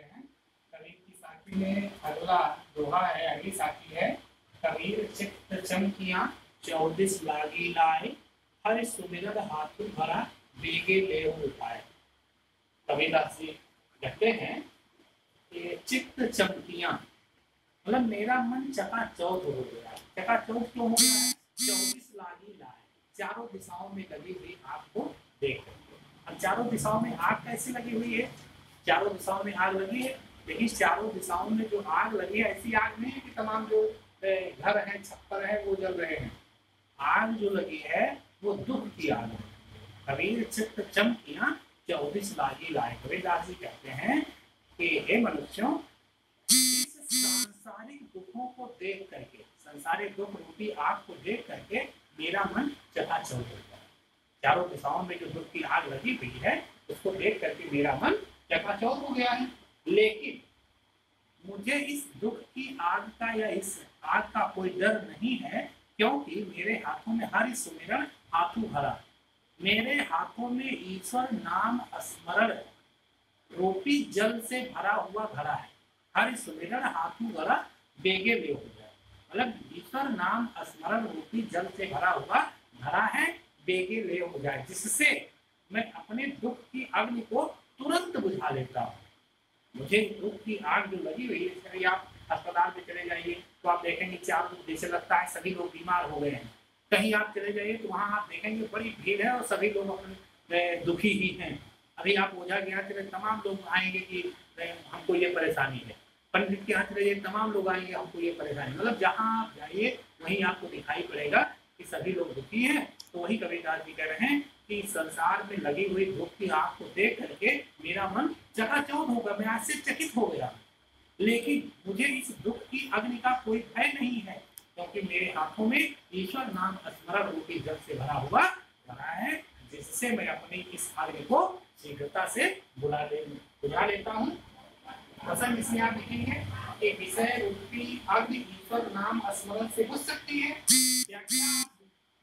रहे हैं। कबीर की साखी में अगला दोहा है, अगली साखी है। कबीर चित्त चमकियां 24 लागी लाए, हर सुमिरन हाथू भरा बेगे लेहु उपाय। कबीरदास जी कहते हैं कि चित्त चमकियां मतलब मेरा मन चकाचौंध हो गया। चकाचौंध क्यों हो गया है? 24 लागी लाए, चारों दिशाओं में लगी हुई आग को देख करके। अब चारों दिशाओं में आग कैसे लगी हुई है? चारों दिशाओं में आग लगी है, लेकिन चारों दिशाओं में जो आग लगी है ऐसी आग नहीं है कि तमाम जो घर है, छप्पर है वो जल रहे हैं। आग जो लगी है वो दुख की आग है। कबीर चित्त चमकियां 24 लागी लाए। कबीरदास जी कहते हैं कि हे मनुष्यों, सांसारिक दुखों को देख करके, संसारिक दुख रूपी आग को देख करके मेरा मन चकाचौंध हो गया। चारों दिशाओं में जो दुख की आग लगी हुई है उसको देख करके मेरा मन चकाचौंध हो गया है। लेकिन मुझे इस दुख की आग का या इस आग का कोई डर नहीं है, क्योंकि मेरे हाथों में हरि सुमिरन हाथू भरा। मेरे हाथों में ईश्वर नाम स्मरण रूपी जल से भरा हुआ घड़ा है। हरि सुमिरन हाथू भरा बेगे ले हो जाए, मतलब ईश्वर नाम स्मरण रूपी जल से भरा हुआ घड़ा है, बेगे ले हो जाए, जिससे मैं अपने दुख की अग्नि को तुरंत बुझा लेता हूँ। मुझे दुख की आग जो लगी हुई है, कहीं आप अस्पताल में चले जाइए तो आप देखेंगे चार जैसे लगता है सभी लोग बीमार हो गए हैं। कहीं आप चले जाइए तो वहाँ आप देखेंगे बड़ी भीड़ है और सभी लोग अपने दुखी ही हैं। अभी आप ओझा के यहाँ चले, तमाम लोग आएंगे कि हमको ये परेशानी है। पंडित के यहाँ चले जाइए, तमाम लोग आएंगे हमको ये परेशानी। मतलब जहाँ आप जाइए वहीं आपको दिखाई पड़ेगा कि सभी लोग दुखी हैं। तो वही कबीरदास जी कह रहे हैं कि संसार में लगी हुई दुख की आग को देख करके मेरा मन चकाचौंध होगा, मैं आश्चर्यचकित हो गया। लेकिन मुझे इस दुख की अग्नि का कोई भय नहीं है, क्योंकि मेरे हाथों में ईश्वर नाम स्मरण रूपी जल से भरा हुआ घड़ा है, जिससे मैं अपनी इस अग्नि को शीघ्रता से बुझा लेता हूँ। वसन इसमें आप लिखेंगे कि विषय रूपी अग्नि ईश्वर नाम स्मरण से बुझ सकती है। व्याख्या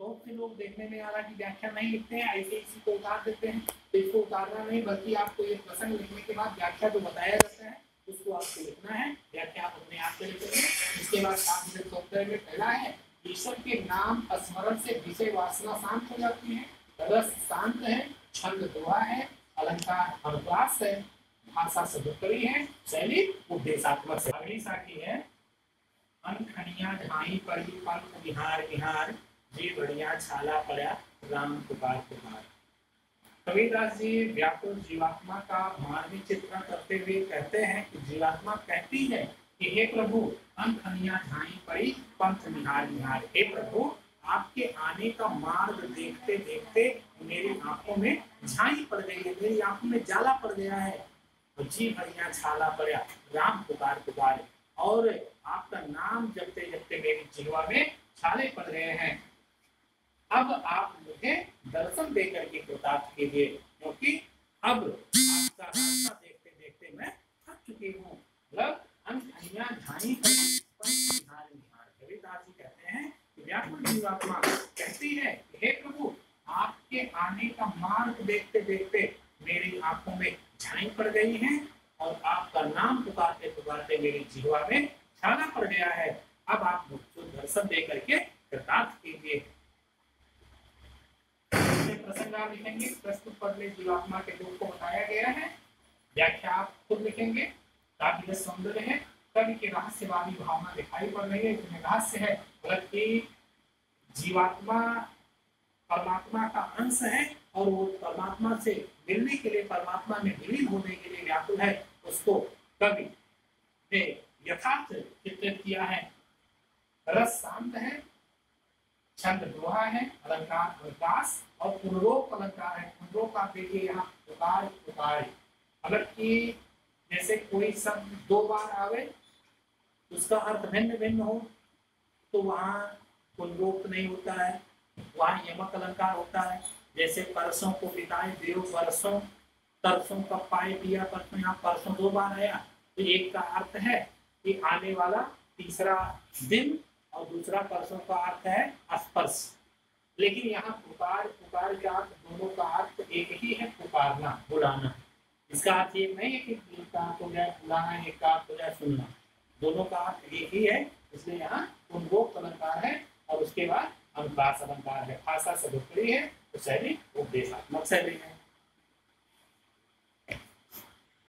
बहुत से लोग देखने में आ रहा कि व्याख्या नहीं लिखते हैं, ऐसे इसी को उतार देते हैं। तो इसको उतारना नहीं, बल्कि आपको ये प्रसंग लिखने के बाद व्याख्या जो बताया जाता है उसको आपको लिखना है। व्याख्या आप अपने आप से लिखेंगे। इसके बाद आप जो सॉफ्टवेयर में पहला है, ईश्वर के नाम स्मरण से विषय वासना शांत हो जाती है, रस शांत है, छंद दोहा है, अलंकार अनुप्रास है, भाषा सदुपरी है, शैली उपदेशात्मक है। अगली साखी है अनखनिया ढाई पड़ी पंख बिहार बिहार, जी बढ़िया छाला पड़ा राम पुकार पुकार। कबीरदास जी व्याकुल जीवात्मा का मानवीय चित्रण करते हुए कहते हैं कि जीवात्मा कहती है कि हे प्रभु, अनखनिया ढाई पड़ी पंख बिहार बिहार। हे प्रभु, आपके आने का मार्ग देखते देखते मेरी आंखों में झाई पड़ गई है, मेरी आंखों में जाला पड़ गया है। जी भैया छाला पड़ा राम पुकार पुकार, और आपका नाम जपते जपते मेरी जिह्वा में छाले पड़ गए हैं। अब आप मुझे दर्शन दे करके कृतार्थ कीजिए, क्योंकि अब आपका रास्ता देखते देखते मैं थक चुकी हूँ। मतलब अनखनिया ढाई कबीरदास जी कहते हैं कि व्याकुल जीवात्मा कहती है कि हे प्रभु, आपके आने का मार्ग देखते देखते मेरी आंखों में झाई पड़ गई है, और आपका नाम पुकारते पुकारते मेरी जिह्वा में छाला पड़ गया है। अब आप मुझको दर्शन दे करके कृतार्थ कीजिए। प्रसंग आप लिखेंगे, प्रस्तुत पद में जीवात्मा के दुख को बताया गया है। व्याख्या आप खुद लिखेंगे। काव्य सौंदर्य है, कवि के रहस्यवादी भावना दिखाई पड़ रही है, इसमें रहस्य है, बल्कि जीवात्मा परमात्मा का अंश है और वो परमात्मा से मिलने के लिए, परमात्मा में विलीन होने के लिए व्याकुल है। उसको कवि ने यथार्थ चित्रित किया है। रस शांत है, छंद दोहा है, अलंकार अनुप्रास और पुनरोक्त अलंकार है। पुनरोक्त आप देखिए यहाँ पुकार पुकार, अगर कि जैसे कोई शब्द दो बार आवे उसका अर्थ भिन्न भिन्न हो तो वहाँ पुनरोक्त नहीं होता है, वहाँ यमक अलंकार होता है। जैसे परसों को बिताए देव परसों, तरसों का पाए पिया परसों, यहाँ परसों दो बार आया तो एक का अर्थ है कि आने वाला तीसरा दिन, और दूसरा परसों का अर्थ है स्पर्श। लेकिन यहाँ पुकार पुकार का अर्थ दोनों का अर्थ एक ही है, पुकारना बुलाना। इसका अर्थ ये नहीं है कि एक का अर्थ हो गया बुलाना, एक का अर्थ हो गया सुनना, दोनों का अर्थ एक ही है। इसलिए यहाँ पूर्वोक्त अलंकार है और उसके बाद अनुप्रास अलंकार है। भाषा सर्वोपरि है तो शैली उपदेशात्मक शैली है।